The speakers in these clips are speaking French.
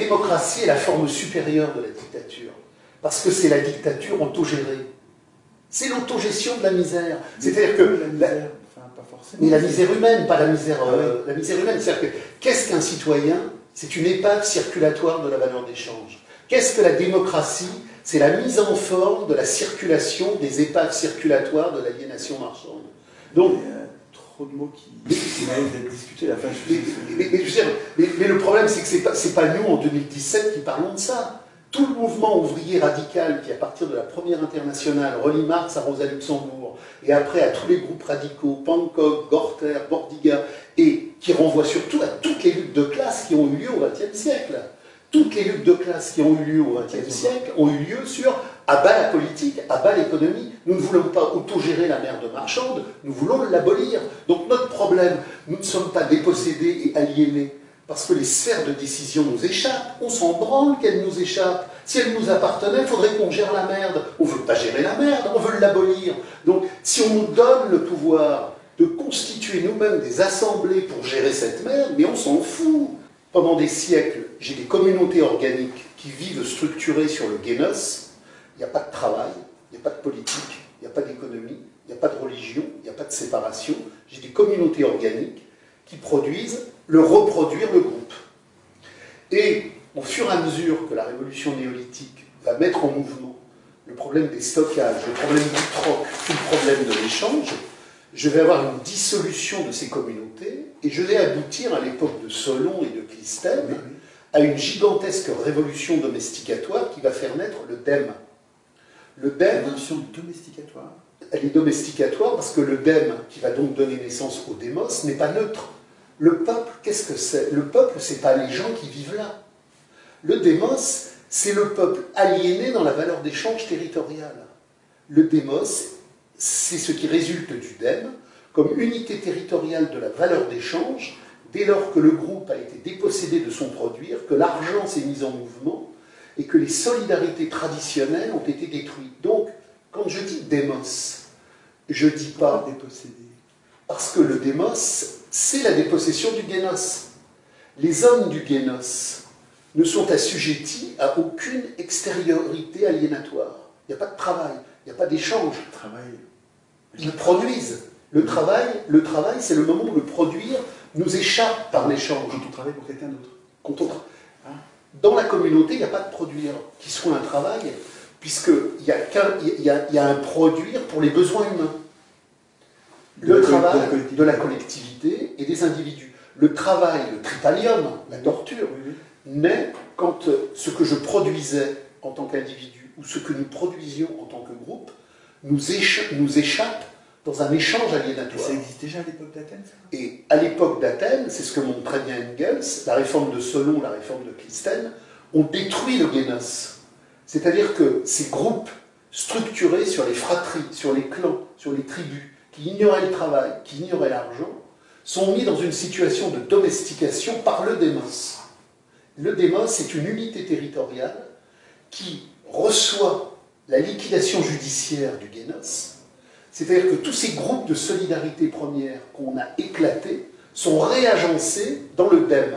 démocratie est la forme supérieure de la dictature, parce que c'est la dictature autogérée. C'est l'autogestion de la misère. C'est-à-dire que... La misère, enfin, pas forcément. Mais la misère humaine, pas la misère, la misère humaine. C'est-à-dire que, qu'est-ce qu'un citoyen? C'est une épave circulatoire de la valeur d'échange. Qu'est-ce que la démocratie? C'est la mise en forme de la circulation des épaves circulatoires de l'aliénation marchande. Donc, trop de mots qui méritent d'être discutés. Enfin, mais le problème, c'est que c'est pas nous, en 2017, qui parlons de ça. Tout le mouvement ouvrier radical qui, à partir de la première internationale, relie Marx à Rosa Luxembourg, et après à tous les groupes radicaux, Pankow, Gorter, Bordiga, et qui renvoie surtout à toutes les luttes de classe qui ont eu lieu au XXe siècle. Toutes les luttes de classe qui ont eu lieu au XXe siècle ont eu lieu sur à bas la politique, à bas l'économie. Nous ne voulons pas autogérer la merde marchande, nous voulons l'abolir. Donc notre problème, nous ne sommes pas dépossédés et aliénés parce que les sphères de décision nous échappent. On s'en branle qu'elles nous échappent. Si elles nous appartenaient, il faudrait qu'on gère la merde. On ne veut pas gérer la merde, on veut l'abolir. Donc si on nous donne le pouvoir de constituer nous-mêmes des assemblées pour gérer cette merde, mais on s'en fout. Pendant des siècles, j'ai des communautés organiques qui vivent structurées sur le génos. Il n'y a pas de travail, il n'y a pas de politique, il n'y a pas d'économie, il n'y a pas de religion, il n'y a pas de séparation. J'ai des communautés organiques qui produisent reproduire le groupe. Et au fur et à mesure que la révolution néolithique va mettre en mouvement le problème des stockages, le problème du troc, tout le problème de l'échange, je vais avoir une dissolution de ces communautés et je vais aboutir à l'époque de Solon et de Clisthène à une gigantesque révolution domesticatoire qui va faire naître le DEM. Le DEM, révolution domesticatoire. Elle est domesticatoire parce que le DEM, qui va donc donner naissance au démos, n'est pas neutre. Le peuple, qu'est-ce que c'est? Le peuple, c'est pas les gens qui vivent là. Le démos, c'est le peuple aliéné dans la valeur d'échange territoriale. Le démos, c'est ce qui résulte du DEM comme unité territoriale de la valeur d'échange dès lors que le groupe a été dépossédé de son produire, que l'argent s'est mis en mouvement et que les solidarités traditionnelles ont été détruites. Donc, quand je dis démos, je dis pas dépossédé. Parce que le démos, c'est la dépossession du génos. Les hommes du génos ne sont assujettis à aucune extériorité aliénatoire. Il n'y a pas de travail, il n'y a pas d'échange. Ils produisent. Le travail, c'est le moment où le produire nous échappe par l'échange. Quand on travaille pour quelqu'un d'autre. Dans la communauté, il n'y a pas de produire qui soit un travail, puisqu'il y a un produire pour les besoins humains. Le travail de la collectivité et des individus. Le travail, le tripalium, la torture, naît quand ce que je produisais en tant qu'individu ou ce que nous produisions en tant que groupe nous échappe dans un échange aliénatoire. Ça existe déjà à l'époque d'Athènes? Et à l'époque d'Athènes, c'est ce que montre très bien Engels, la réforme de Solon, la réforme de Clisthène, ont détruit le génos. C'est-à-dire que ces groupes structurés sur les fratries, sur les clans, sur les tribus, qui ignoraient le travail, qui ignoraient l'argent, sont mis dans une situation de domestication par le démos. Le démos est une unité territoriale qui reçoit la liquidation judiciaire du génos. C'est-à-dire que tous ces groupes de solidarité première qu'on a éclatés sont réagencés dans le DEM.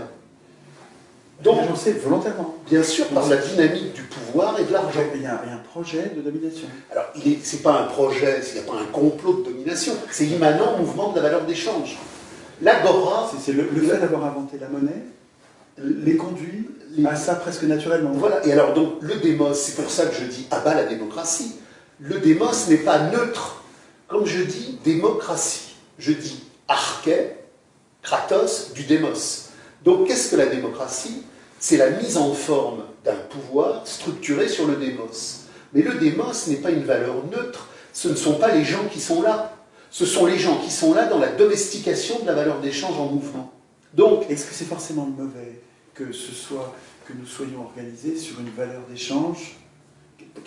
Donc, réagencés volontairement. Bien sûr, par la dynamique du pouvoir et de l'argent. Il y a un projet de domination. Alors, ce n'est pas un projet, il n'y a pas un complot de domination, c'est immanent au mouvement de la valeur d'échange. L'agora... C'est le fait d'avoir inventé la monnaie, les conduit à ça presque naturellement. Voilà, et alors donc, le démos, c'est pour ça que je dis « abat la démocratie ». Le démos n'est pas neutre. Quand je dis démocratie, je dis arché, kratos, du démos. Donc qu'est-ce que la démocratie? C'est la mise en forme d'un pouvoir structuré sur le démos. Mais le démos n'est pas une valeur neutre. Ce ne sont pas les gens qui sont là. Ce sont les gens qui sont là dans la domestication de la valeur d'échange en mouvement. Donc, est-ce que c'est forcément mauvais que nous soyons organisés sur une valeur d'échange?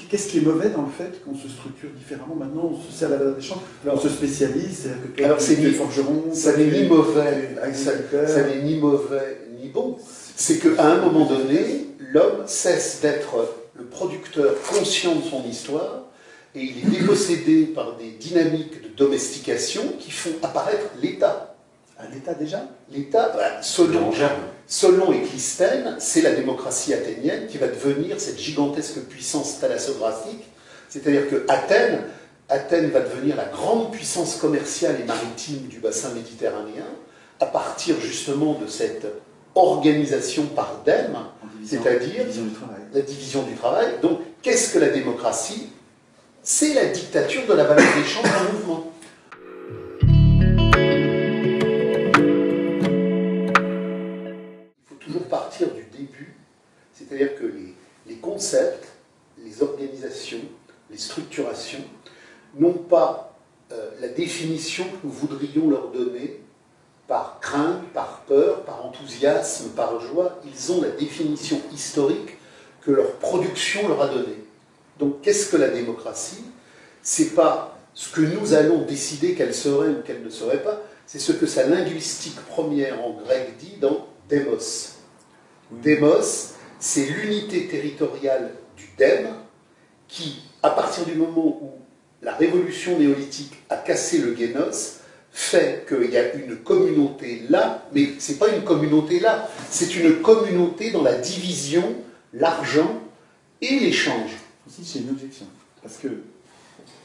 Qu'est-ce qui est mauvais dans le fait qu'on se structure différemment? Maintenant, on se sert de la valeur d'échange, on se spécialise. Alors, c'est ni forgeron, ça n'est ni mauvais, ça n'est ni mauvais ni bon. C'est qu'à un moment donné, l'homme cesse d'être le producteur conscient de son histoire et il est dépossédé par des dynamiques de domestication qui font apparaître l'État. À l'État déjà? L'État, selon Clisthène, c'est la démocratie athénienne qui va devenir cette gigantesque puissance thalassographique. C'est-à-dire que Athènes va devenir la grande puissance commerciale et maritime du bassin méditerranéen à partir justement de cette organisation par dème, c'est-à-dire la division du travail. Donc, qu'est-ce que la démocratie? C'est la dictature de la valeur d'échange en mouvement. Il faut toujours partir du début, c'est-à-dire que les concepts, les organisations, les structurations n'ont pas la définition que nous voudrions leur donner par crainte, par peur, par enthousiasme, par joie. Ils ont la définition historique que leur production leur a donnée. Donc, qu'est-ce que la démocratie? C'est pas ce que nous allons décider qu'elle serait ou qu'elle ne serait pas, c'est ce que sa linguistique première en grec dit dans démos. Démos, c'est l'unité territoriale du dème qui, à partir du moment où la révolution néolithique a cassé le génos, fait qu'il y a une communauté là, mais ce n'est pas une communauté là, c'est une communauté dans la division, l'argent et l'échange. Ici, c'est une objection. Parce que,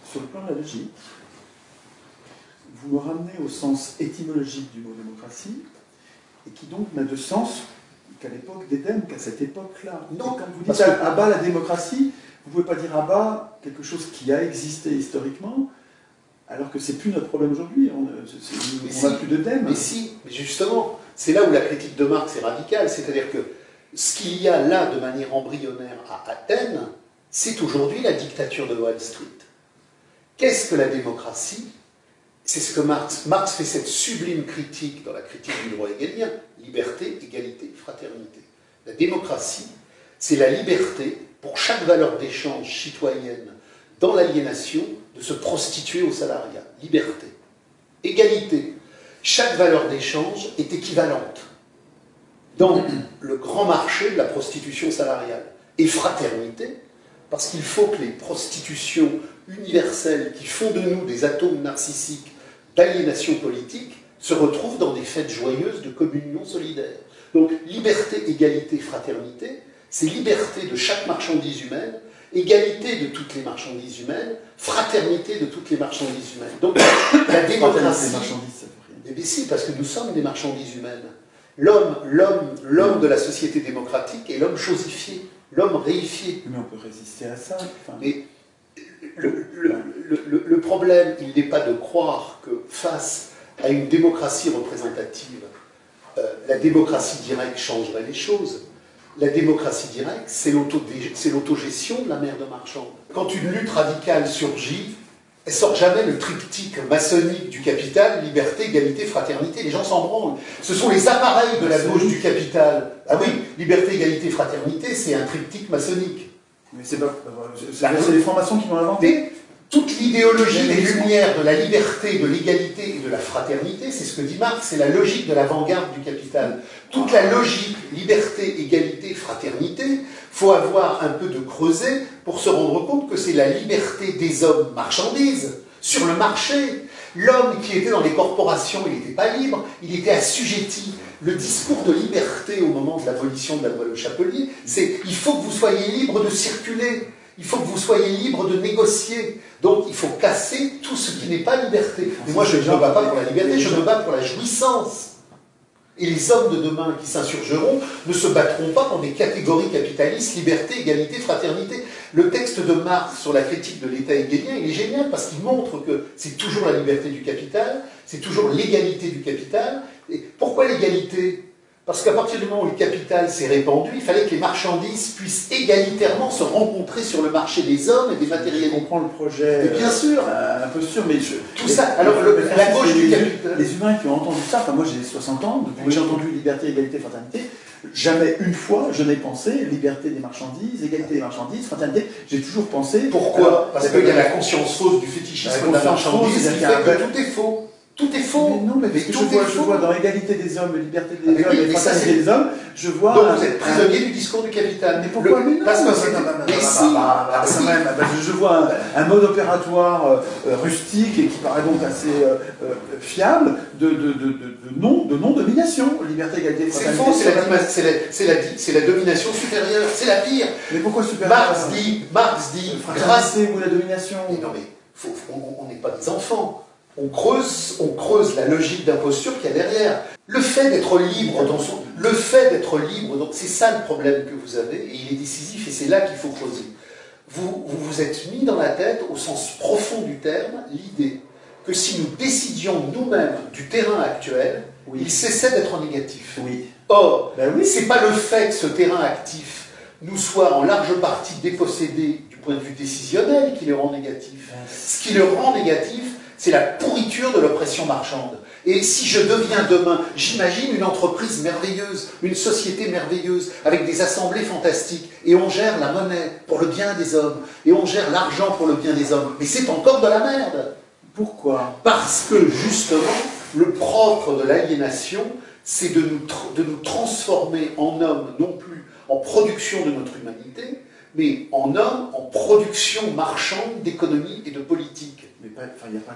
sur le plan de la logique, vous me ramenez au sens étymologique du mot démocratie, et qui donc n'a de sens qu'à l'époque d'Éden, qu'à cette époque-là. Non, quand vous dites à bas la démocratie, vous ne pouvez pas dire à bas quelque chose qui a existé historiquement, alors que c'est plus notre problème aujourd'hui. On n'a plus de thème. Mais si, mais justement, c'est là où la critique de Marx est radicale. C'est-à-dire que ce qu'il y a là de manière embryonnaire à Athènes, c'est aujourd'hui la dictature de Wall Street. Qu'est-ce que la démocratie? C'est ce que Marx fait cette sublime critique dans la critique du droit hegelien, liberté, égalité, fraternité. La démocratie, c'est la liberté pour chaque valeur d'échange citoyenne dans l'aliénation de se prostituer au salariat. Liberté. Égalité. Chaque valeur d'échange est équivalente dans le grand marché de la prostitution salariale. Et fraternité, parce qu'il faut que les prostitutions universelles qui font de nous des atomes narcissiques d'aliénation politique se retrouvent dans des fêtes joyeuses de communion solidaire. Donc liberté, égalité, fraternité, c'est liberté de chaque marchandise humaine, égalité de toutes les marchandises humaines, fraternité de toutes les marchandises humaines. Donc la démocratie... Eh bien si, parce que nous sommes des marchandises humaines. L'homme de la société démocratique est l'homme chosifié, l'homme réifié. Mais on peut résister à ça. Enfin... Mais le problème, il n'est pas de croire que face à une démocratie représentative, la démocratie directe changerait les choses. La démocratie directe, c'est l'autogestion de la mer de marchande. Quand une lutte radicale surgit, elle sort jamais le triptyque maçonnique du capital, liberté, égalité, fraternité. Les gens s'en branlent. Ce sont les appareils de la gauche du capital. Ah oui, liberté, égalité, fraternité, c'est un triptyque maçonnique. Mais c'est les francs-maçons qui l'ont inventé. Toute l'idéologie des Lumières de la liberté, de l'égalité et de la fraternité, c'est ce que dit Marx, c'est la logique de l'avant-garde du capital. Toute la logique, liberté, égalité, fraternité, il faut avoir un peu de creuset pour se rendre compte que c'est la liberté des hommes marchandises sur le marché. L'homme qui était dans les corporations, il n'était pas libre, il était assujetti. Le discours de liberté au moment de l'abolition de la loi Le Chapelier, c'est « il faut que vous soyez libre de circuler ». Il faut que vous soyez libre de négocier. Donc, il faut casser tout ce qui n'est pas liberté. Mais moi, je ne me bats pas pour la liberté, je me bats pour la jouissance. Et les hommes de demain qui s'insurgeront ne se battront pas dans des catégories capitalistes, liberté, égalité, fraternité. Le texte de Marx sur la critique de l'État hegelien, il est génial parce qu'il montre que c'est toujours la liberté du capital, c'est toujours l'égalité du capital. Et pourquoi l'égalité ? Parce qu'à partir du moment où le capital s'est répandu, il fallait que les marchandises puissent égalitairement se rencontrer sur le marché des hommes et des matériels. Je comprends le projet. Et bien sûr. Un peu sûr, mais tout ça. Alors, la gauche du capital. Les humains qui ont entendu ça, enfin moi j'ai 60 ans, depuis que j'ai entendu liberté, égalité, fraternité, jamais une fois je n'ai pensé liberté des marchandises, égalité des marchandises, fraternité. J'ai toujours pensé. Pourquoi ? Parce qu'il y a la conscience fausse du fétichisme de la marchandise qui fait que tout est faux. Tout est faux. Mais non, mais parce que je vois dans l'égalité des hommes, liberté des hommes et fraternité des hommes, je vois... Donc vous êtes prisonnier du discours du capital. Mais pourquoi? Parce que je vois un mode opératoire rustique et qui paraît donc assez fiable de non-domination. Liberté, égalité, fraternité... C'est la domination supérieure, c'est la pire. Mais pourquoi supérieure? Marx dit grâce ou la domination. Mais non mais, on n'est pas des enfants. On creuse la logique d'imposture qu'il y a derrière. Le fait d'être libre c'est ça le problème que vous avez, et il est décisif, et c'est là qu'il faut creuser. Vous vous êtes mis dans la tête, au sens profond du terme, l'idée que si nous décidions nous-mêmes du terrain actuel, oui, il cessait d'être négatif. Oui. Or, oui, c'est pas le fait que ce terrain actif nous soit en large partie dépossédé du point de vue décisionnel qui le rend négatif. Ce qui le rend négatif, c'est la pourriture de l'oppression marchande. Et si je deviens demain, j'imagine une entreprise merveilleuse, une société merveilleuse, avec des assemblées fantastiques, et on gère la monnaie pour le bien des hommes, et on gère l'argent pour le bien des hommes. Mais c'est encore de la merde. Pourquoi? Parce que, justement, le propre de l'aliénation, c'est de nous transformer en hommes, non plus en production de notre humanité, mais en hommes, en production marchande d'économie et de politique. Mais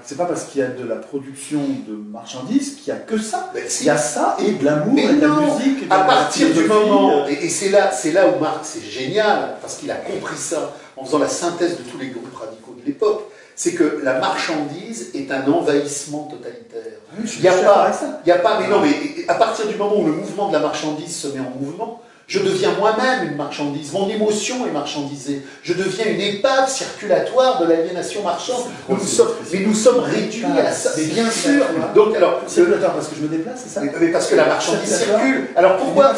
c'est pas parce qu'il y a de la production de marchandises qu'il n'y a que ça. Ben, il y a ça et de l'amour et de la musique. Et à partir du moment, et c'est là où Marx est génial, parce qu'il a compris ça en faisant la synthèse de tous les groupes radicaux de l'époque, c'est que la marchandise est un envahissement totalitaire. Oui, il n'y a pas, mais non, mais à partir du moment où le mouvement de la marchandise se met en mouvement, je deviens moi-même une marchandise, mon émotion est marchandisée, je deviens une épave circulatoire de l'aliénation marchande. Nous sommes réduits à ça, mais bien sûr. Donc, alors, circulatoire parce que je me déplace, c'est ça? Mais parce que la marchandise circule. Alors pourquoi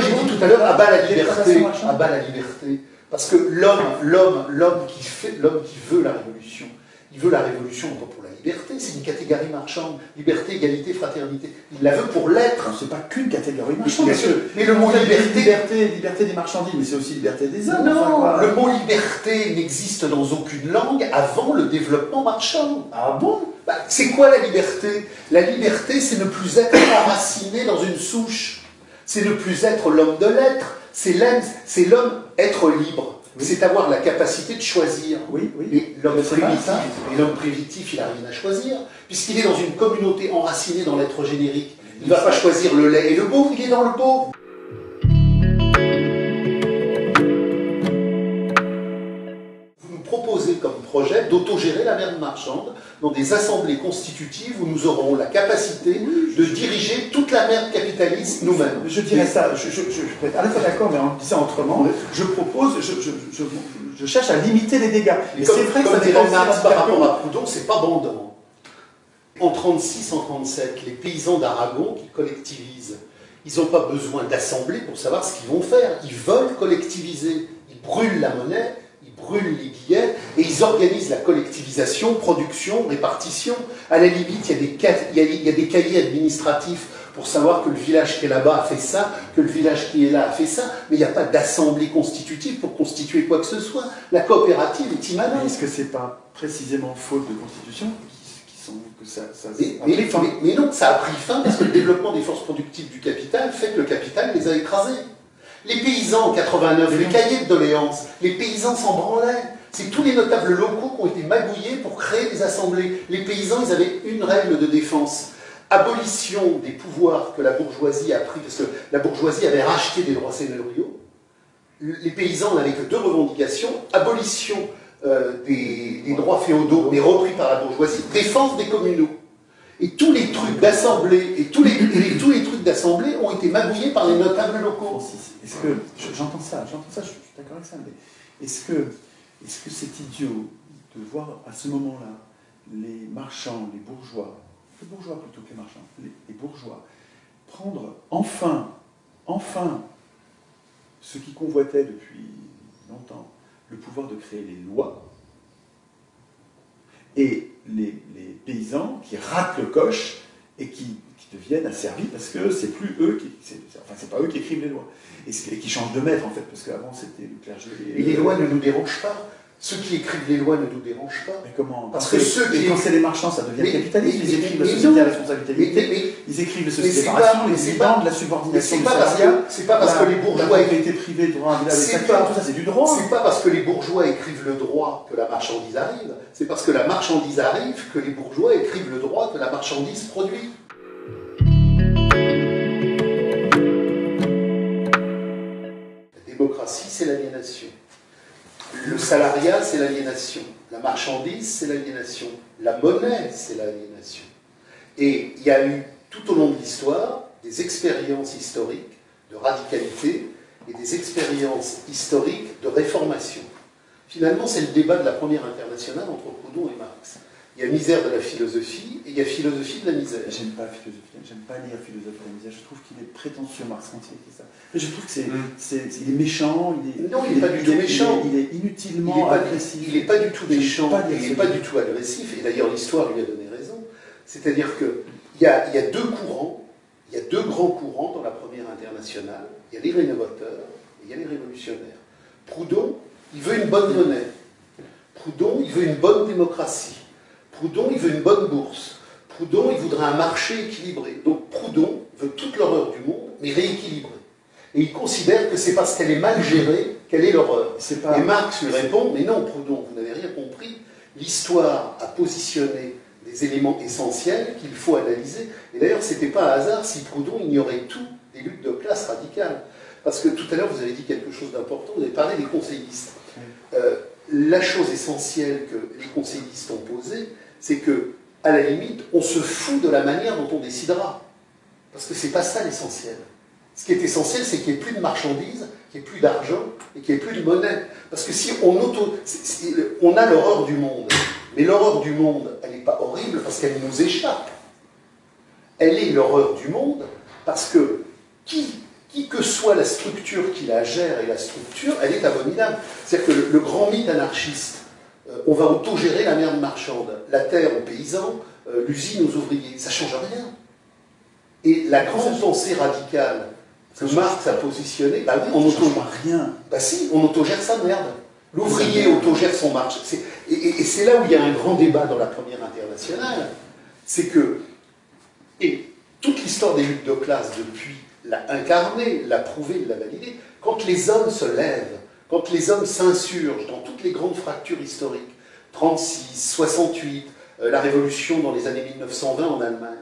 j'ai dit tout à l'heure, abat la liberté, abat la liberté? Parce que l'homme qui veut la révolution, il veut la révolution pas pour la liberté, c'est une catégorie marchande, liberté, égalité, fraternité. Il la veut pour l'être. C'est pas qu'une catégorie marchande. Mais le mot liberté des marchandises, mais c'est aussi liberté des hommes. Non, le mot liberté n'existe dans aucune langue avant le développement marchand. Ah bon? C'est quoi la liberté? La liberté, c'est ne plus être enraciné dans une souche. C'est ne plus être l'homme de l'être. C'est l'homme être libre. Oui. C'est avoir la capacité de choisir. Oui, oui. Et l'homme primitif, il n'a rien à choisir, puisqu'il est dans une communauté enracinée dans l'être générique. Il ne va pas choisir le lait et le beau, il est dans le beau. Vous nous proposez comme projet d'autogérer la merde marchande dans des assemblées constitutives où nous aurons la capacité de diriger toute la merde capitaliste nous-mêmes. Je dirais ça, je peux être à la fois d'accord, mais en disant autrement, je propose, je cherche à limiter les dégâts. Et c'est vrai que ça dépend Marx par rapport à Proudhon, c'est pas bandant. En 36, en 37, les paysans d'Aragon qui collectivisent, ils n'ont pas besoin d'assemblée pour savoir ce qu'ils vont faire. Ils veulent collectiviser. Ils brûlent la monnaie, ils brûlent les billets et ils organisent la collectivisation, production, répartition. À la limite, il y a des cahiers administratifs pour savoir que le village qui est là-bas a fait ça, que le village qui est là a fait ça, mais il n'y a pas d'assemblée constitutive pour constituer quoi que ce soit. La coopérative est immanente. Est-ce que c'est pas précisément faute de constitution que ça mais non, ça a pris fin parce que le développement des forces productives du capital fait que le capital les a écrasés. Les paysans en 89, les cahiers de doléances, les paysans s'en branlaient. C'est tous les notables locaux qui ont été magouillés pour créer des assemblées. Les paysans, ils avaient une règle de défense. Abolition des pouvoirs que la bourgeoisie a pris, parce que la bourgeoisie avait racheté des droits seigneuriaux. Les paysans n'avaient que deux revendications. Abolition des droits féodaux, mais repris par la bourgeoisie, défense des communaux. Et tous les trucs d'assemblée, et tous les trucs d'assemblée ont été magouillés par les notables locaux. Est-ce que, j'entends ça, je suis d'accord avec ça, mais est-ce que c'est idiot de voir à ce moment-là les marchands, les bourgeois plutôt que les marchands, les bourgeois, prendre enfin, ce qui convoitait depuis longtemps, le pouvoir de créer les lois, et les paysans qui ratent le coche et qui deviennent asservis parce que c'est plus eux c'est pas eux qui écrivent les lois et qui changent de maître en fait, parce qu'avant c'était le clergé. Et les lois ne nous dérangent pas. Ceux qui écrivent les lois ne nous dérangent pas. Mais comment? Parce que ceux qui... Quand c'est les marchands, ça devient capitaliste. Ils écrivent la société à responsabilité. Ils écrivent les sociétés de séparation, les dividendes, la subordination du salariat. C'est pas parce que les bourgeois... La propriété privée, le droit à la tout ça, c'est du droit. C'est pas parce que les bourgeois écrivent le droit que la marchandise arrive. C'est parce que la marchandise arrive que les bourgeois écrivent le droit que la marchandise produit. La démocratie, c'est l'aliénation. Le salariat, c'est l'aliénation. La marchandise, c'est l'aliénation. La monnaie, c'est l'aliénation. Et il y a eu, tout au long de l'histoire, des expériences historiques de radicalité et des expériences historiques de réformation. Finalement, c'est le débat de la première internationale entre Proudhon et Marx. Il y a misère de la philosophie et il y a philosophie de la misère. J'aime pas la philosophie, j'aime pas lire philosophe de la misère. Je trouve qu'il est prétentieux, Marx, quand il écrit ça. Mais je trouve que il est méchant. Non, il n'est pas du tout méchant. Il est inutilement agressif. Il n'est pas du tout méchant. Il n'est pas du tout agressif. Et d'ailleurs, l'histoire lui a donné raison. C'est-à-dire qu'il y a deux courants. Il y a deux grands courants dans la première internationale. Il y a les rénovateurs et il y a les révolutionnaires. Proudhon, il veut une bonne monnaie. Proudhon, il veut une bonne démocratie. Proudhon, il veut une bonne bourse. Proudhon, il voudrait un marché équilibré. Donc Proudhon veut toute l'horreur du monde, mais rééquilibrée. Et il considère que c'est parce qu'elle est mal gérée qu'elle est l'horreur. Et Marx lui répond, mais non, Proudhon, vous n'avez rien compris. L'histoire a positionné des éléments essentiels qu'il faut analyser. Et d'ailleurs, ce n'était pas un hasard si Proudhon ignorait tout des luttes de classe radicales. Parce que tout à l'heure, vous avez dit quelque chose d'important, vous avez parlé des conseillistes. La chose essentielle que les conseillistes ont posée, c'est que, à la limite, on se fout de la manière dont on décidera. Parce que c'est pas ça l'essentiel. Ce qui est essentiel, c'est qu'il n'y ait plus de marchandises, qu'il n'y ait plus d'argent et qu'il n'y ait plus de monnaie. Parce que si on a l'horreur du monde, mais l'horreur du monde, elle n'est pas horrible parce qu'elle nous échappe. Elle est l'horreur du monde parce que qui que soit la structure qui la gère et la structure, elle est abominable. C'est-à-dire que le grand mythe anarchiste, on va autogérer la merde marchande, la terre aux paysans, l'usine aux ouvriers, ça ne change rien. Et la grande pensée radicale que Marx a positionnée, bah oui, on autogère rien. Bah si, on autogère sa merde. L'ouvrier autogère son marché. Et c'est là où il y a un grand débat dans la première internationale, c'est que, et toute l'histoire des luttes de classe depuis l'a incarné, l'a prouvé, l'a validé, quand les hommes se lèvent, quand les hommes s'insurgent dans toutes les grandes fractures historiques, 36, 68, la révolution dans les années 1920 en Allemagne,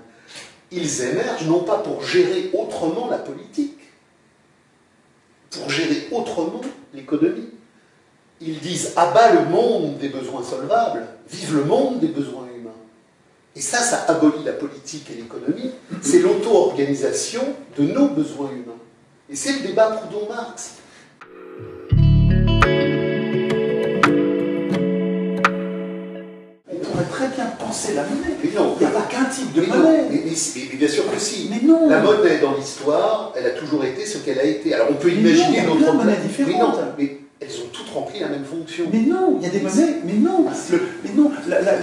ils émergent non pas pour gérer autrement la politique, pour gérer autrement l'économie. Ils disent « à bas le monde des besoins solvables, vive le monde des besoins humains ». Et ça abolit la politique et l'économie, c'est l'auto-organisation de nos besoins humains. Et c'est le débat Proudhon-Marx. On pourrait très bien penser la monnaie. Mais non, il n'y a pas qu'un type de monnaie. Mais bien sûr que si. Mais non. La monnaie dans l'histoire, elle a toujours été ce qu'elle a été. Alors on peut imaginer d'autres monnaies différentes. Mais elles ont toutes rempli la même fonction. Mais non, il y a des monnaies. Mais non.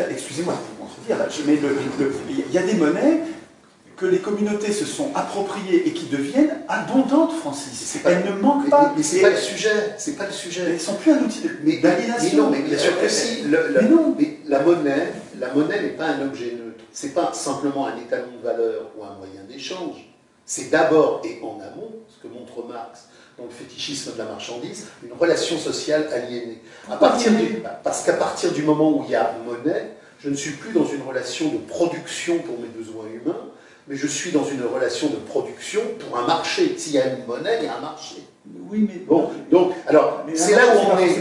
Excusez-moi pour contredire. Il y a des monnaies que les communautés se sont appropriées et qui deviennent abondantes, Francis. Elles ne manquent pas. Mais c'est pas le sujet. C'est pas le sujet. Elles ne sont plus un outil d'aliénation. Mais non, mais bien sûr que si. Mais la monnaie n'est pas un objet neutre. C'est pas simplement un étalon de valeur ou un moyen d'échange. C'est d'abord et en amont, ce que montre Marx dans le fétichisme de la marchandise, une relation sociale aliénée. Parce qu'à partir du moment où il y a monnaie, je ne suis plus dans une relation de production pour mes besoins humains, mais je suis dans une relation de production pour un marché. S'il y a une monnaie, il y a un marché. Oui, mais bon, donc, alors, c'est là où on est.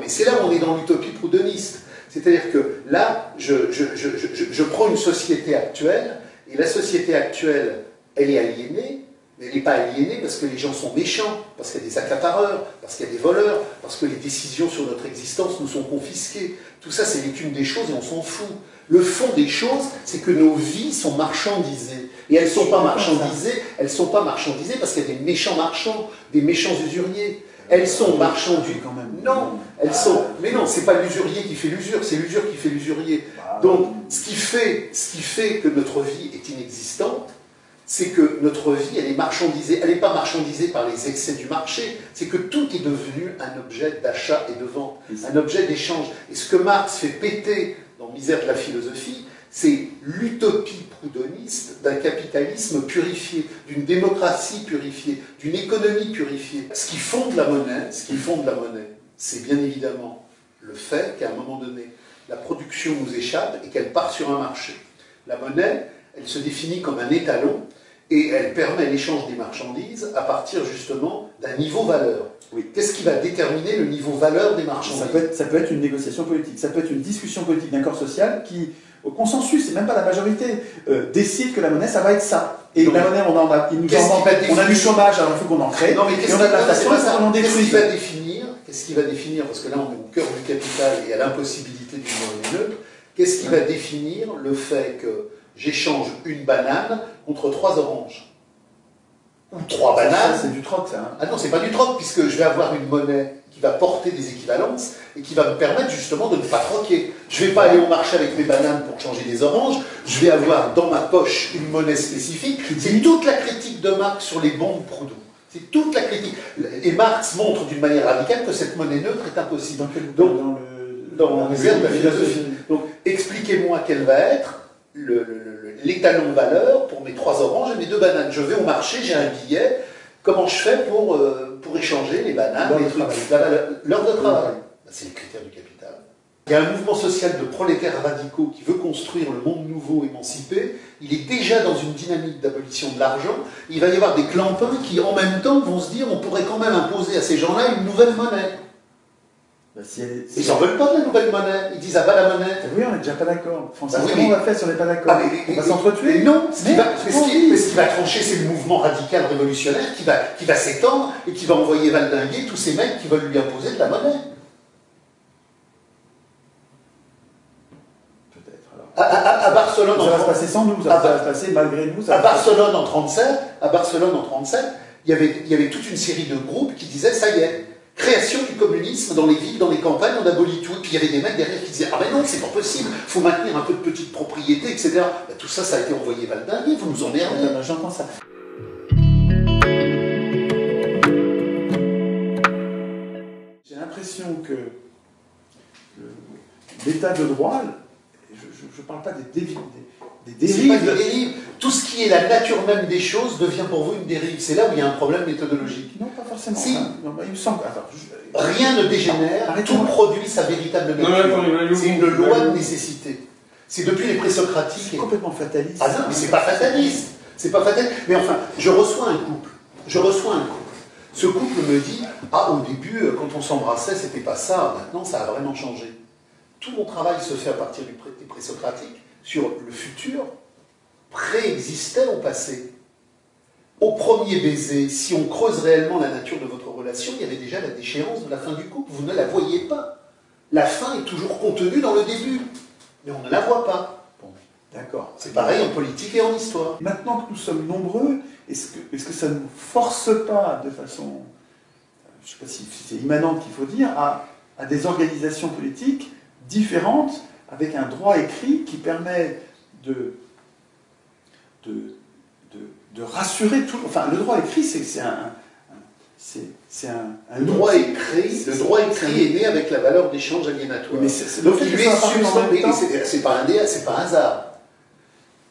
C'est là où on est dans l'utopie proudhoniste. C'est-à-dire que là, je prends une société actuelle, et la société actuelle, elle est aliénée, mais elle n'est pas aliénée parce que les gens sont méchants, parce qu'il y a des accapareurs, parce qu'il y a des voleurs, parce que les décisions sur notre existence nous sont confisquées. Tout ça, c'est l'écume des choses et on s'en fout. Le fond des choses, c'est que nos vies sont marchandisées. Et elles ne sont pas marchandisées parce qu'il y a des méchants marchands, des méchants usuriers. Elles sont marchandisées quand même. Non, elles sont. Mais non, c'est pas l'usurier qui fait l'usure, c'est l'usure qui fait l'usurier. Donc, ce qui fait que notre vie est inexistante, c'est que notre vie, elle est marchandisée. Elle n'est pas marchandisée par les excès du marché, c'est que tout est devenu un objet d'achat et de vente, un objet d'échange. Et ce que Marx fait péter dans Misère de la philosophie, c'est l'utopie proudhoniste d'un capitalisme purifié, d'une démocratie purifiée, d'une économie purifiée. Ce qui fonde la monnaie, c'est bien évidemment le fait qu'à un moment donné, la production nous échappe et qu'elle part sur un marché. La monnaie, elle se définit comme un étalon et elle permet l'échange des marchandises à partir justement d'un niveau valeur. Oui. Qu'est-ce qui va déterminer le niveau valeur des marchandises? Ça peut être une négociation politique, ça peut être une discussion politique d'un corps social qui, au consensus, et même pas la majorité, décide que la monnaie, ça va être ça. Et donc, la monnaie, on a du chômage, alors il faut qu'on en crée, non, mais et on a de l'inflation, il faut qu'on en détruise. Qu'est-ce qui va définir, parce que là on est au cœur du capital et à l'impossibilité d'une monnaie neutre, qu'est-ce qui va définir le fait que j'échange une banane contre 3 oranges? Ou 3 bananes. C'est du troc, ça. Hein. Ah non, c'est pas du troc, puisque je vais avoir une monnaie qui va porter des équivalences et qui va me permettre justement de ne pas troquer. Je ne vais pas aller au marché avec mes bananes pour changer des oranges, je vais avoir dans ma poche une monnaie spécifique. C'est toute la critique de Marx sur les bons de Proudhon. C'est toute la critique. Et Marx montre d'une manière radicale que cette monnaie neutre est impossible. Dans Misère de la philosophie. Donc, expliquez-moi quel va être l'étalon de valeur pour mes 3 oranges et mes 2 bananes. Je vais au marché, j'ai un billet. Comment je fais pour échanger les bananes, les trucs, l'heure de travail? C'est les critères du capital. Il y a un mouvement social de prolétaires radicaux qui veut construire le monde nouveau émancipé. Il est déjà dans une dynamique d'abolition de l'argent. Il va y avoir des clampins qui, en même temps, vont se dire on pourrait quand même imposer à ces gens-là une nouvelle monnaie. Ils n'en veulent pas de la nouvelle monnaie. Ils disent ah bah la monnaie. Oui, on n'est déjà pas d'accord. Comment on va faire si on n'est pas d'accord? On va s'entretuer? Non, ce qui va trancher, c'est le mouvement radical révolutionnaire qui va s'étendre et qui va envoyer valdinguer tous ces mecs qui veulent lui imposer de la monnaie. À Barcelone, ça va se passer sans nous, ça va se passer malgré nous. À Barcelone en 37, il y avait toute une série de groupes qui disaient ça y est, création du communisme dans les villes, dans les campagnes, on abolit tout. Et puis il y avait des mecs derrière qui disaient ah ben non, c'est pas possible, il faut maintenir un peu de petite propriété, etc. Ben, tout ça, ça a été envoyé valdinguer, vous nous emmerdez. J'entends ça. J'ai l'impression que l'état de droit, je ne parle pas des dérives. C'est pas des dérives. Tout ce qui est la nature même des choses devient pour vous une dérive. C'est là où il y a un problème méthodologique. Non, pas forcément. Si. Non, il me semble. Attends, rien ne dégénère, tout produit sa véritable nature. C'est une loi de nécessité. C'est depuis les présocratiques. C'est complètement fataliste. Ah non, mais c'est pas fataliste. C'est pas fataliste. Mais enfin, je reçois un couple. Ce couple me dit ah, au début, quand on s'embrassait, c'était pas ça. Maintenant, ça a vraiment changé. Tout mon travail se fait à partir des présocratiques sur le futur préexistait au passé. Au premier baiser, si on creuse réellement la nature de votre relation, il y avait déjà la déchéance de la fin du couple. Vous ne la voyez pas. La fin est toujours contenue dans le début, mais on ne la voit pas. Bon, d'accord. C'est pareil en politique et en histoire. Maintenant que nous sommes nombreux, est-ce que ça ne nous force pas de façon, je ne sais pas si c'est immanente qu'il faut dire, à des organisations politiques différentes, avec un droit écrit qui permet de rassurer tout. Enfin, le droit écrit, c'est un droit écrit. Le droit écrit est né avec la valeur d'échange aliénatoire. Donc il lui est substantiel. C'est pas un DA, c'est pas un hasard.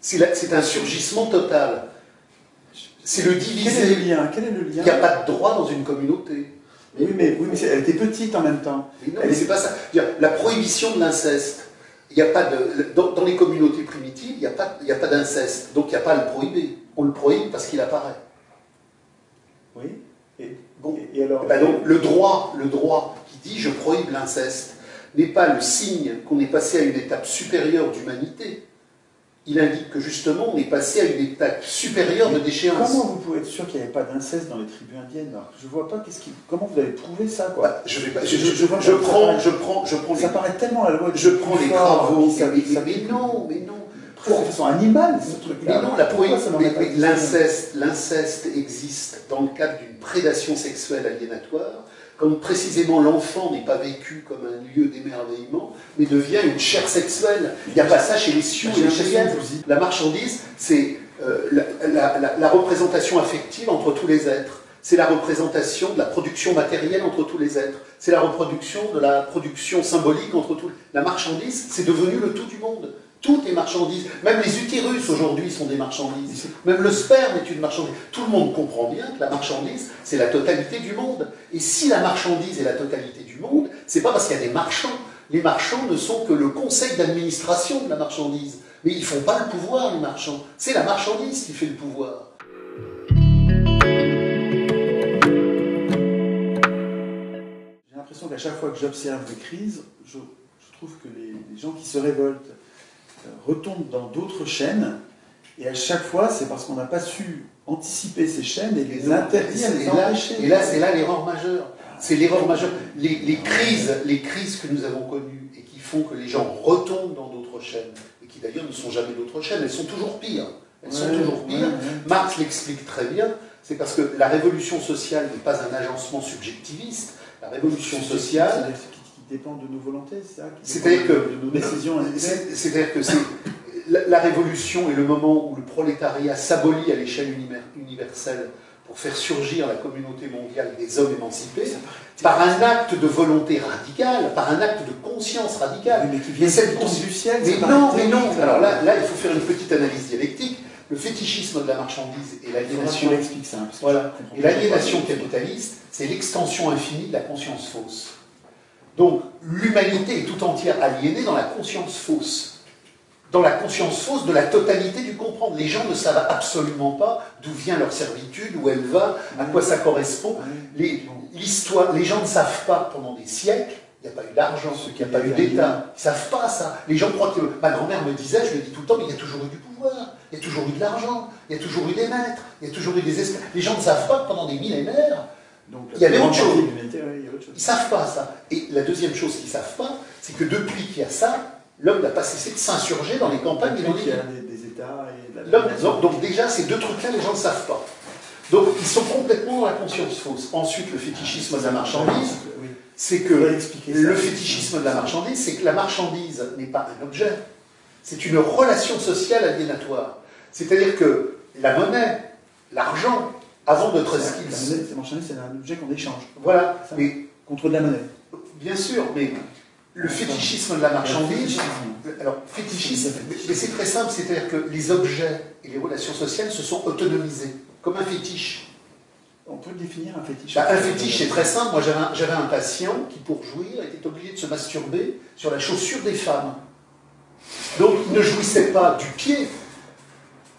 C'est un surgissement total. C'est le diviser. Quel est le lien? Il n'y a pas de droit dans une communauté. Oui, mais elle était petite en même temps. Mais non, mais c'est pas ça. La prohibition de l'inceste. Il y a pas de, dans les communautés primitives, il n'y a pas d'inceste. Donc il n'y a pas à le prohiber. On le prohibe parce qu'il apparaît. Oui. Et alors, donc, le droit qui dit je prohibe l'inceste n'est pas le signe qu'on est passé à une étape supérieure d'humanité. Il indique que justement on est passé à une étape supérieure de déchéance. Comment vous pouvez être sûr qu'il n'y avait pas d'inceste dans les tribus indiennes? Je ne vois pas comment vous avez prouvé ça, quoi. Bah, je prends. Ça paraît tellement la loi. Je prends les travaux. Mais non. De façon animale, ce truc-là. Mais non, l'inceste existe dans le cadre d'une prédation sexuelle aliénatoire, quand précisément l'enfant n'est pas vécu comme un lieu d'émerveillement, mais devient une chair sexuelle. Il n'y a pas ça chez les sioux et les chiens. La marchandise, c'est la représentation affective entre tous les êtres. C'est la représentation de la production matérielle entre tous les êtres. C'est la reproduction de la production symbolique entre tous. La marchandise, c'est devenu le tout du monde. Tout est marchandise. Même les utérus aujourd'hui sont des marchandises. Même le sperme est une marchandise. Tout le monde comprend bien que la marchandise, c'est la totalité du monde. Et si la marchandise est la totalité du monde, c'est pas parce qu'il y a des marchands. Les marchands ne sont que le conseil d'administration de la marchandise. Mais ils ne font pas le pouvoir, les marchands. C'est la marchandise qui fait le pouvoir. J'ai l'impression qu'à chaque fois que j'observe des crises, je trouve que les gens qui se révoltent retombent dans d'autres chaînes, et à chaque fois, c'est parce qu'on n'a pas su anticiper ces chaînes et les interdire, les empêcher. Et là, c'est là l'erreur majeure. C'est l'erreur majeure. Les crises que nous avons connues et qui font que les gens retombent dans d'autres chaînes, et qui d'ailleurs ne sont jamais d'autres chaînes, elles sont toujours pires. Elles sont toujours pires. Marx l'explique très bien, c'est parce que la révolution sociale n'est pas un agencement subjectiviste. La révolution sociale... dépend de nos volontés, c'est ça? C'est-à-dire que de nos décisions. C'est-à-dire que la révolution est le moment où le prolétariat s'abolit à l'échelle universelle pour faire surgir la communauté mondiale des hommes émancipés, par un acte de volonté radicale, par un acte de conscience radicale. Mais qui vient du ciel. Mais non. Alors là, il faut faire une petite analyse dialectique. Le fétichisme de la marchandise et l'aliénation. Voilà. Et l'aliénation capitaliste, c'est l'extension infinie de la conscience fausse. Donc, l'humanité est tout entière aliénée dans la conscience fausse. Dans la conscience fausse de la totalité du comprendre. Les gens ne savent absolument pas d'où vient leur servitude, où elle va, à quoi ça correspond. Les gens ne savent pas pendant des siècles, il n'y a pas eu d'argent, il n'y a pas eu d'État. Ils ne savent pas ça. Les gens croient que... Ma grand-mère me disait, je le dis tout le temps, mais il y a toujours eu du pouvoir, il y a toujours eu de l'argent, il y a toujours eu des maîtres, il y a toujours eu des esclaves. Les gens ne savent pas que pendant des millénaires, donc, il y avait autre chose. Ils ne savent pas ça. Et la deuxième chose qu'ils ne savent pas, c'est que depuis qu'il y a ça, l'homme n'a pas cessé de s'insurger dans les campagnes et dans les villes. Des États et de la... Donc déjà, ces deux trucs-là, les gens ne savent pas. Donc ils sont complètement dans la conscience fausse. Ensuite, le fétichisme de la marchandise, c'est que le fétichisme de la marchandise, c'est que la marchandise n'est pas un objet, c'est une relation sociale aliénatoire. C'est-à-dire que la monnaie, l'argent, avant d'être ce qu'il... La marchandise, c'est un objet qu'on échange. Voilà. Mais, contre de la monnaie. Bien sûr, mais le fétichisme de la marchandise... Alors, fétichisme, mais c'est très simple, c'est-à-dire que les objets et les relations sociales se sont autonomisés, comme un fétiche. On peut définir un fétiche. Un fétiche, c'est très simple. Moi, j'avais un patient qui, pour jouir, était obligé de se masturber sur la chaussure des femmes. Donc, il ne jouissait pas du pied,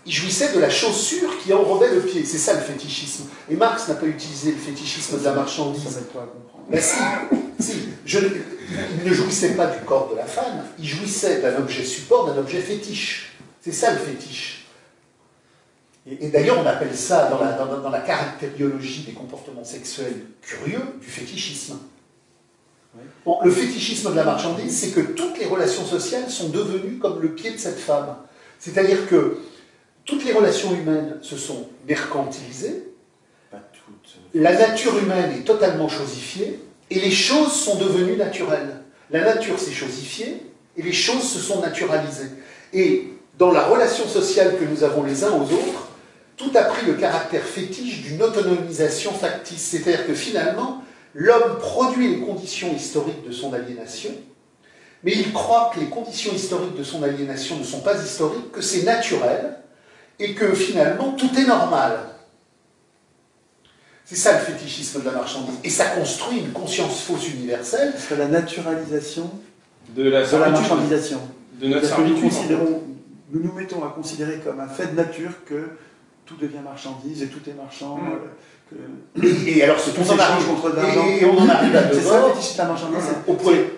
il jouissait de la chaussure qui enrobait le pied. C'est ça le fétichisme. Et Marx n'a pas utilisé le fétichisme de la marchandise. Ça m'aide pas à comprendre. Ben si. Il ne jouissait pas du corps de la femme, il jouissait d'un objet support, d'un objet fétiche. C'est ça le fétiche. Et d'ailleurs, on appelle ça, dans la caractériologie des comportements sexuels curieux, du fétichisme. Bon, le fétichisme de la marchandise, c'est que toutes les relations sociales sont devenues comme le pied de cette femme. C'est-à-dire que toutes les relations humaines se sont mercantilisées, la nature humaine est totalement chosifiée, et les choses sont devenues naturelles. La nature s'est chosifiée, et les choses se sont naturalisées. Et dans la relation sociale que nous avons les uns aux autres, tout a pris le caractère fétiche d'une autonomisation factice. C'est-à-dire que finalement, l'homme produit les conditions historiques de son aliénation, mais il croit que les conditions historiques de son aliénation ne sont pas historiques, que c'est naturel, et que finalement, tout est normal. C'est ça le fétichisme de la marchandise. Et ça construit une conscience fausse universelle. C'est la naturalisation de la marchandisation. De notre servitude. Nous nous mettons à considérer comme un fait de nature que tout devient marchandise et tout est marchand. Et alors, on en arrive à Debord. C'est ça, la marchandise.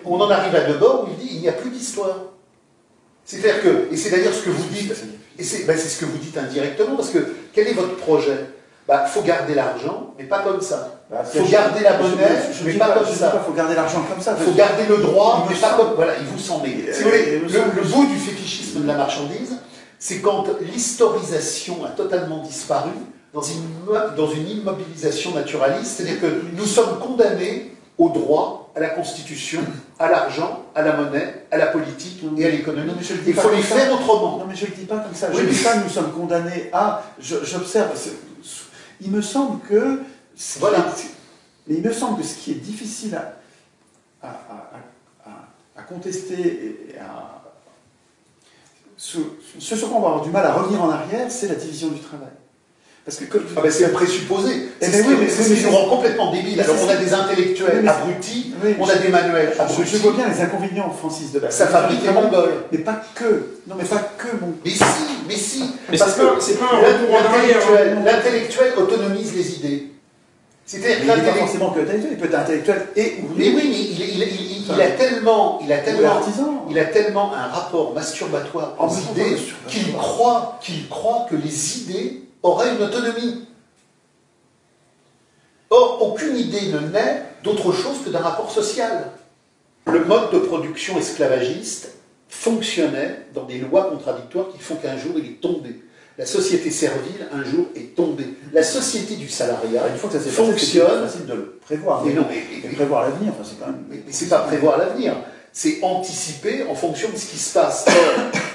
On en arrive à Debord où il dit il n'y a plus d'histoire. C'est-à-dire que, et c'est d'ailleurs ce que vous dites, et c'est ce que vous dites indirectement, parce que quel est votre projet? Il faut garder l'argent, mais pas comme ça. Il faut garder la monnaie, mais pas comme ça. Il faut garder l'argent comme ça. Il faut garder le droit, mais pas comme... Voilà, il vous semble. Si vous voulez, le bout du fétichisme de la marchandise, c'est quand l'historisation a totalement disparu dans une immobilisation naturaliste, c'est-à-dire que nous sommes condamnés au droit à la Constitution, à l'argent, à la monnaie, à la politique et à l'économie. Il faut les faire autrement. Non, mais je ne le dis pas comme ça. Oui, Je ne dis pas que nous sommes condamnés à... J'observe... Il me semble que... Voilà. Mais il me semble que ce qui est difficile à contester et à... Ce sur quoi on va avoir du mal à revenir en arrière, c'est la division du travail. Parce que c'est un présupposé. C'est ce qui nous rend complètement débiles. Alors on a des intellectuels abrutis, on a des manuels abrutis. Je vois bien les inconvénients, Francis de Berg. Ça fabrique les Mongols. Mais pas que. Non, mais pas que Mongols. Mais si. Mais Parce que c'est pas un retour en arrière. l'intellectuel autonomise les idées. C'est-à-dire il n'est pas forcément que intellectuel, il peut être intellectuel et ouvrier. Mais oui, mais il a tellement un rapport masturbatoire aux idées qu'il croit que les idées auraient une autonomie. Or, aucune idée ne naît d'autre chose que d'un rapport social. Le mode de production esclavagiste fonctionnait dans des lois contradictoires qui font qu'un jour il est tombé. La société servile, un jour, est tombée. La société du salariat une fois que ça s'est fonctionne... C'est facile de le prévoir. Mais prévoir l'avenir, enfin, c'est quand même... Mais c'est pas prévoir l'avenir. C'est anticiper en fonction de ce qui se passe. Or,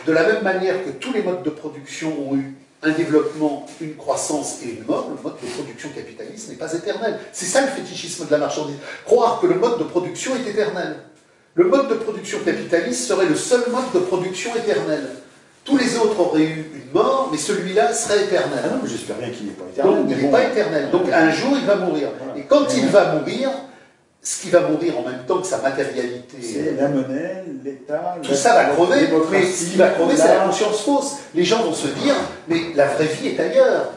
de la même manière que tous les modes de production ont eu un développement, une croissance et une mort, le mode de production capitaliste n'est pas éternel. C'est ça le fétichisme de la marchandise. Croire que le mode de production est éternel. Le mode de production capitaliste serait le seul mode de production éternel. Tous les autres auraient eu une mort, mais celui-là serait éternel. Ah non, j'espère bien qu'il n'est pas éternel. Donc, il n'est pas éternel. Donc, un jour, il va mourir. Voilà. Et quand il va mourir, ce qui va mourir en même temps que sa matérialité... C'est la monnaie, l'État... Tout ça va crever, mais ce qui va crever, c'est la conscience fausse. Les gens vont se dire, mais la vraie vie est ailleurs.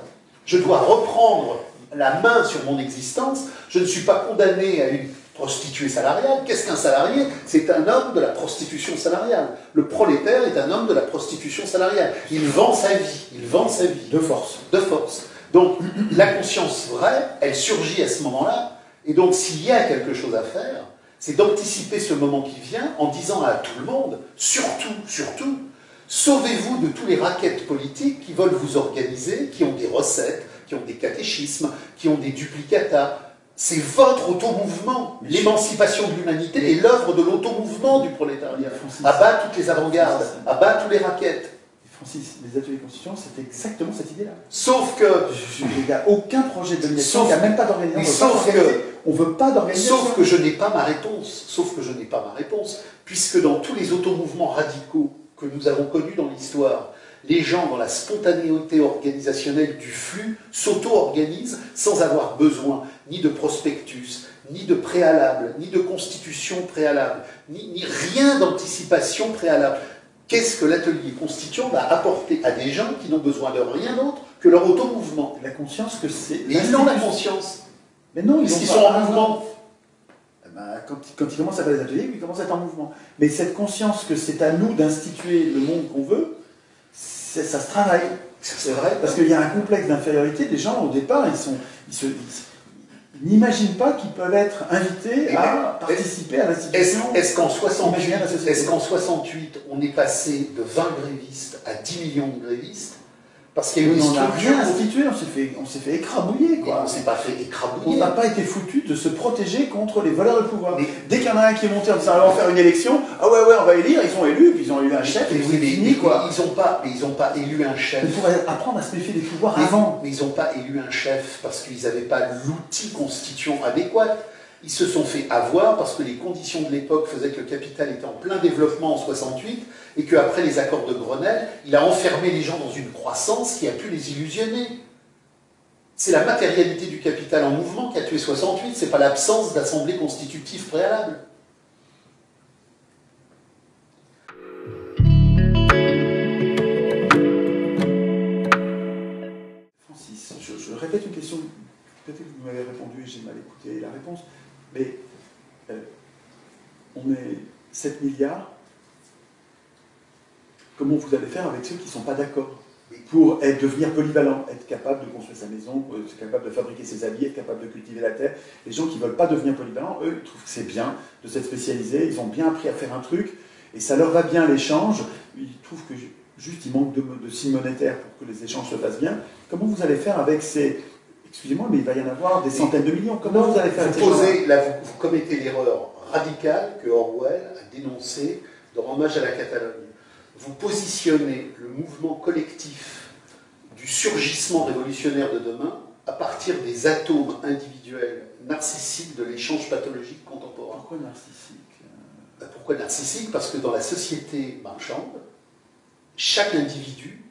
Je dois reprendre la main sur mon existence. Je ne suis pas condamné à une prostituée salariale. Qu'est-ce qu'un salarié? C'est un homme de la prostitution salariale. Le prolétaire est un homme de la prostitution salariale. Il vend sa vie. Il vend sa vie. De force. De force. Donc, la conscience vraie, elle surgit à ce moment-là. Et donc, s'il y a quelque chose à faire, c'est d'anticiper ce moment qui vient en disant à tout le monde, surtout, sauvez-vous de tous les raquettes politiques qui veulent vous organiser, qui ont des recettes, qui ont des catéchismes, qui ont des duplicata. C'est votre automouvement. L'émancipation de l'humanité est l'œuvre de l'automouvement du prolétariat. Abat toutes les avant-gardes, abat tous les raquettes. Francis, les ateliers constituants, c'est exactement cette idée-là. Sauf que... Il n'y a aucun projet de domination, il n'y a même pas d'organisation. On ne veut pas d'organisation. Sauf que je n'ai pas ma réponse. Puisque dans tous les automouvements radicaux que nous avons connus dans l'histoire, les gens, dans la spontanéité organisationnelle du flux, s'auto-organisent sans avoir besoin ni de prospectus, ni de préalable, ni de constitution préalable, ni rien d'anticipation préalable. Qu'est-ce que l'atelier constituant va apporter à des gens qui n'ont besoin de rien d'autre que leur auto-mouvement? La conscience que c'est... Ils ont la conscience. Mais non, ils sont en mouvement. Quand ils commencent à faire des ateliers, ils commencent à être en mouvement. Mais cette conscience que c'est à nous d'instituer le monde qu'on veut, ça se travaille. C'est vrai. Parce qu'il y a un complexe d'infériorité. Les gens, au départ, ils n'imaginent pas qu'ils peuvent être invités à participer à l'institution. Est-ce qu'en 68, on est passé de 20 grévistes à 10 millions de grévistes? Parce qu'il y a eu on n'a rien institué, on s'est fait écrabouiller, quoi. On ne s'est pas fait écrabouiller. On n'a pas été foutu de se protéger contre les voleurs de pouvoir. Mais dès qu'il y en a un qui est monté en disant on va faire une élection, ah ouais, on va élire, ils ont élu, puis ils ont élu un chef, et c'est fini, quoi. Ils n'ont pas élu un chef. Il faut apprendre à se méfier des pouvoirs avant. Mais ils n'ont pas élu un chef parce qu'ils n'avaient pas l'outil constituant adéquat. Ils se sont fait avoir parce que les conditions de l'époque faisaient que le capital était en plein développement en 68 et qu'après les accords de Grenelle, il a enfermé les gens dans une croissance qui a pu les illusionner. C'est la matérialité du capital en mouvement qui a tué 68, c'est pas l'absence d'assemblée constitutive préalable. Francis, je répète une question, peut-être que vous m'avez répondu et j'ai mal écouté la réponse, mais on est 7 milliards. Comment vous allez faire avec ceux qui ne sont pas d'accord pour devenir polyvalent, être capable de construire sa maison, être capable de fabriquer ses habits, être capable de cultiver la terre? Les gens qui ne veulent pas devenir polyvalents, eux, ils trouvent que c'est bien de s'être spécialisés, ils ont bien appris à faire un truc, et ça leur va bien l'échange. Ils trouvent que juste il manque de signes monétaires pour que les échanges se passent bien. Comment vous allez faire avec ces... Excusez-moi, mais il va y en avoir des centaines de millions. Comment vous allez faire vous commettez l'erreur radical que Orwell a dénoncé dans Hommage à la Catalogne. Vous positionnez le mouvement collectif du surgissement révolutionnaire de demain à partir des atomes individuels narcissiques de l'échange pathologique contemporain. Pourquoi narcissique? Pourquoi narcissique? Parce que dans la société marchande, chaque individu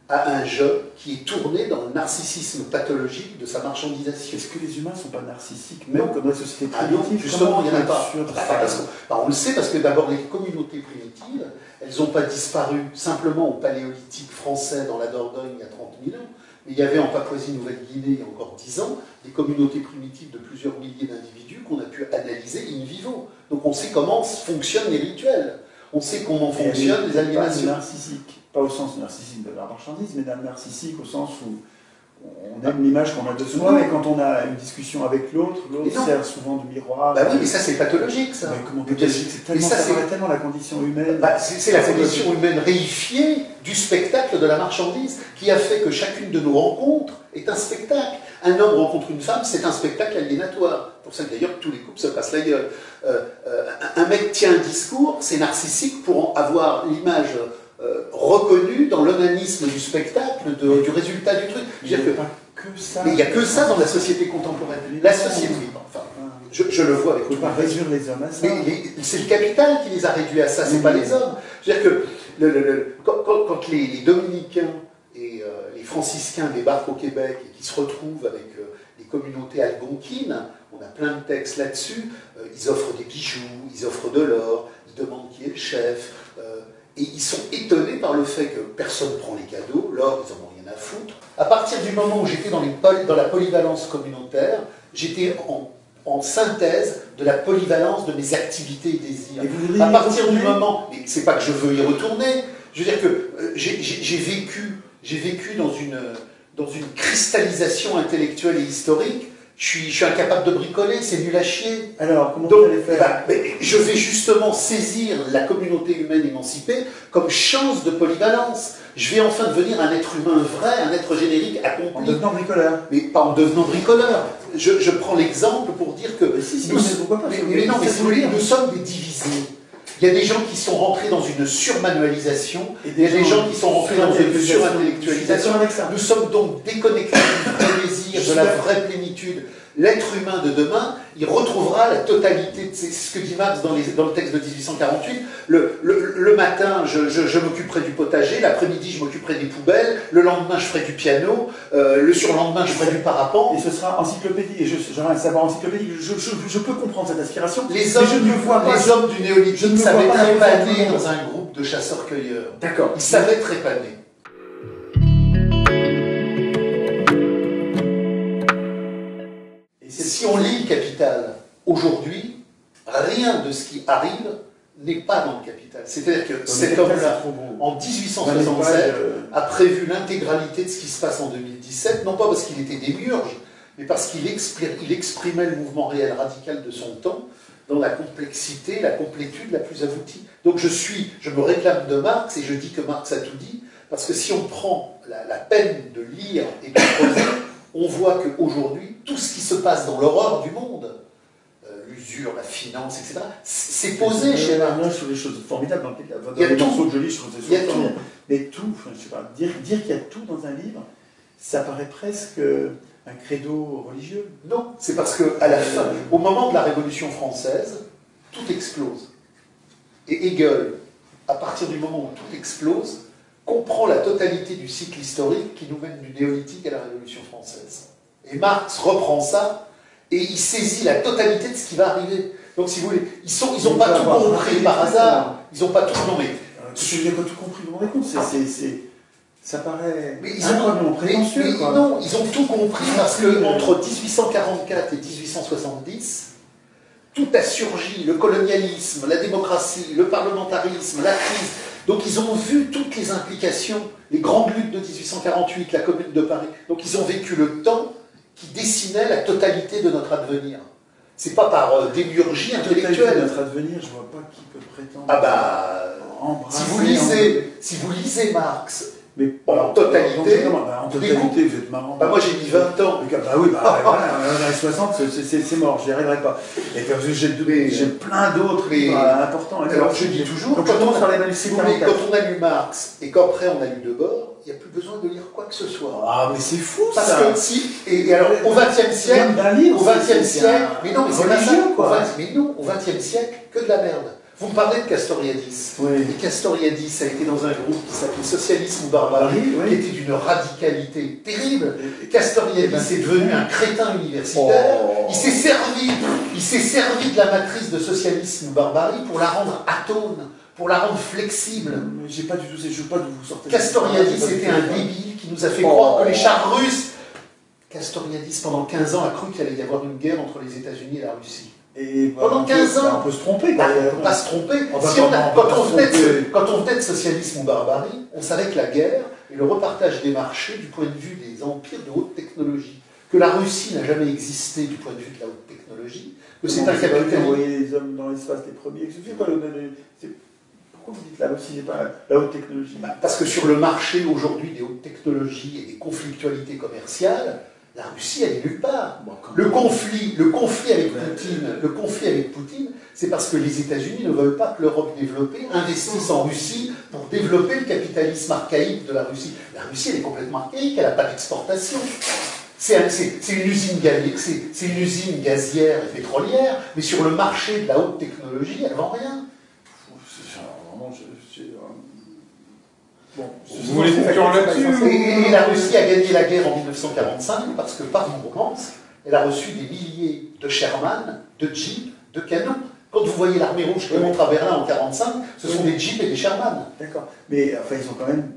a un jeu qui est tourné dans le narcissisme pathologique de sa marchandisation. Est-ce que les humains ne sont pas narcissiques, même comme la société Ah non, primitive? justement, il n'y en a pas. Ça On le sait parce que d'abord, les communautés primitives, elles n'ont pas disparu simplement au paléolithique français dans la Dordogne il y a 30 000 ans, mais il y avait en Papouasie-Nouvelle-Guinée il y a encore 10 ans des communautés primitives de plusieurs milliers d'individus qu'on a pu analyser in vivo. Donc on sait comment fonctionnent les rituels, on sait comment fonctionnent les aliénations. Narcissique, pas au sens narcissique de la marchandise, mais d'un narcissique au sens où on aime l'image qu'on a de soi, et quand on a une discussion avec l'autre, sert souvent de miroir. Bah oui, mais ça c'est pathologique, ça. Mais comment pathologique? Ça paraît tellement la condition humaine. Bah, c'est la condition humaine réifiée du spectacle de la marchandise qui a fait que chacune de nos rencontres est un spectacle. Un homme rencontre une femme, c'est un spectacle aliénatoire. C'est pour ça que d'ailleurs tous les couples se passent la gueule. Un mec tient un discours, c'est narcissique pour avoir l'image reconnue dans l'onanisme du spectacle, du résultat du truc. Il n'y a pas que ça. Mais il n'y a que ça dans la société contemporaine. La société, enfin, je le vois avec on ne peut pas réduire les hommes à ça. C'est le capital qui les a réduits à ça, c'est pas les hommes. C'est-à-dire que quand les dominicains et les franciscains débarquent au Québec et qui se retrouvent avec les communautés algonquines, on a plein de textes là-dessus, ils offrent des bijoux, ils offrent de l'or, ils demandent qui est le chef, et ils sont étonnés par le fait que personne ne prend les cadeaux, l'or, ils en ont rien à foutre. À partir du moment où j'étais dans la polyvalence communautaire, j'étais en synthèse de la polyvalence de mes activités et désirs. Et à partir du moment, mais c'est pas que je veux y retourner, je veux dire que j'ai vécu dans une cristallisation intellectuelle et historique. Je suis incapable de bricoler, c'est nul à chier. Alors, comment vous allez faire? Je vais justement saisir la communauté humaine émancipée comme chance de polyvalence. Je vais enfin devenir un être humain vrai, un être générique accompli. En devenant bricoleur. Mais pas en devenant bricoleur. Je prends l'exemple pour dire que... pourquoi pas? Mais non, mais si vous voulez, nous sommes des divisés. Il y a des gens qui sont rentrés dans une surmanualisation, et il y a des gens qui sont rentrés dans une surintellectualisation. Nous sommes donc déconnectés du vrai désir, de la vraie plénitude. L'être humain de demain, il retrouvera la totalité, c'est ce que dit Marx dans le texte de 1848, le matin, je m'occuperai du potager, l'après-midi, je m'occuperai des poubelles, le lendemain, je ferai du piano, le surlendemain, je ferai du parapente. Et ce sera encyclopédique, et j'aurai un savoir encyclopédique, je peux comprendre cette aspiration. Les hommes du néolithique savaient trépaner dans un groupe de chasseurs-cueilleurs. D'accord. Ils savaient trépaner. Si on lit le Capital aujourd'hui, rien de ce qui arrive n'est pas dans le Capital. C'est-à-dire que cet homme-là, en 1867, a prévu l'intégralité de ce qui se passe en 2017, non pas parce qu'il était démiurge, mais parce qu'il exprimait le mouvement réel radical de son temps dans la complexité, la complétude la plus aboutie. Donc je me réclame de Marx et je dis que Marx a tout dit, parce que si on prend la peine de lire et de creuser, on voit qu'aujourd'hui, tout ce qui se passe dans l'horreur du monde, l'usure, la finance, etc., c'est posé chez Marx. Sur des choses formidables dans le Capital. Il y a tout. Que je lis, je trouve ça formidable. Mais tout, je sais pas, dire qu'il y a tout dans un livre, ça paraît presque un credo religieux. Non, c'est parce qu'à la fin, au moment de la Révolution française, tout explose. Et Hegel, à partir du moment où tout explose, comprend la totalité du cycle historique qui nous mène du néolithique à la Révolution française. Et Marx reprend ça, et il saisit la totalité de ce qui va arriver. Donc si vous voulez, ils n'ont pas tout compris par hasard, ils n'ont pas tout... Non mais... Je n'ai pas tout compris, vous vous rendez compte, ça paraît incroyablement prétentieux. Non, ils ont tout compris parce qu'entre 1844 et 1870, tout a surgi, le colonialisme, la démocratie, le parlementarisme, la crise. Donc ils ont vu toutes les implications, les grandes luttes de 1848, la Commune de Paris. Donc ils ont vécu le temps qui dessinait la totalité de notre advenir. C'est pas par démiurgie intellectuelle. Notre advenir, je vois pas qui peut prétendre. Ah bah, si vous lisez Marx Mais en totalité, en totalité, vous êtes marrant. Bah moi j'ai mis 20 ans. Bah oui, bah voilà, dans les 60, c'est mort, j'y arriverai pas. Et comme j'ai plein d'autres livres importants. Alors je dis toujours, quand on a lu Marx et qu'après on a lu Debord, il n'y a plus besoin de lire quoi que ce soit. Ah mais c'est fou ça. Parce que si, et alors au XXe siècle, mais non, mais c'est pas ça, quoi. Mais non, au XXe siècle, que de la merde. Vous me parlez de Castoriadis. Oui. Et Castoriadis a été dans un groupe qui s'appelait Socialisme ou Barbarie, qui était d'une radicalité terrible. Castoriadis est devenu un crétin universitaire. Il s'est servi de la matrice de Socialisme ou Barbarie pour la rendre atone, pour la rendre flexible. Mais j'ai pas du tout, je veux pas de vous sortir. Castoriadis était un débile qui nous a fait croire que les chars russes. Castoriadis, pendant 15 ans, a cru qu'il allait y avoir une guerre entre les États-Unis et la Russie. Et pendant 15 ans, on peut se tromper. Bah, on ne peut pas se tromper. Quand on venait de Socialisme ou Barbarie, on savait que la guerre et le repartage des marchés du point de vue des empires de haute technologie, que la Russie n'a jamais existé du point de vue de la haute technologie, que c'est un capitalisme. Envoyer les hommes dans l'espace les premiers. Pourquoi vous dites la Russie n'est pas la haute technologie? Parce que sur le marché aujourd'hui des hautes technologies et des conflictualités commerciales, la Russie, elle est nulle part. Le conflit avec Poutine, c'est parce que les États-Unis ne veulent pas que l'Europe développée investisse en Russie pour développer le capitalisme archaïque de la Russie. La Russie, elle est complètement archaïque, elle n'a pas d'exportation. C'est une usine gazière et pétrolière, mais sur le marché de la haute technologie, elle ne vend rien. Bon, vous voulez conclure là-dessus? Et la Russie a gagné la guerre en 1945 parce que par Mourmansk, elle a reçu des milliers de Sherman, de Jeeps, de canons. Quand vous voyez l'armée rouge qui montre à Berlin en 1945, ce sont des Jeeps et des Sherman. D'accord. Mais enfin, ils ont quand même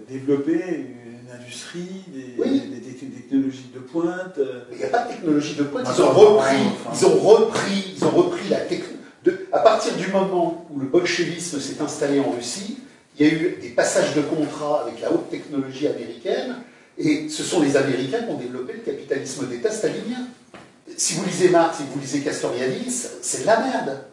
développé une industrie, des technologies de pointe. Il n'y a pas de technologie de pointe. Ils ont repris la technologie. À partir du moment où le bolchevisme s'est installé en Russie, il y a eu des passages de contrats avec la haute technologie américaine, et ce sont les Américains qui ont développé le capitalisme d'État stalinien. Si vous lisez Marx, si vous lisez Castoriadis, c'est de la merde.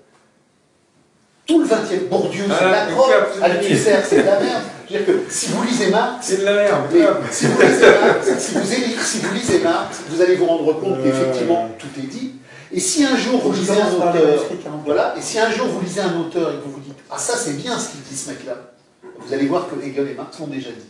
Tout le 20e, Bourdieu, c'est de la drogue, Althusser, c'est de la merde. Je veux dire que si vous lisez Marx, c'est de la merde. Si vous lisez Marx, vous allez vous rendre compte qu'effectivement tout est dit. Et si un jour vous lisez un auteur, voilà, et si un jour vous lisez un auteur et que vous vous dites « Ah ça c'est bien ce qu'il dit ce mec-là », vous allez voir que Hegel et Marx l'ont déjà dit.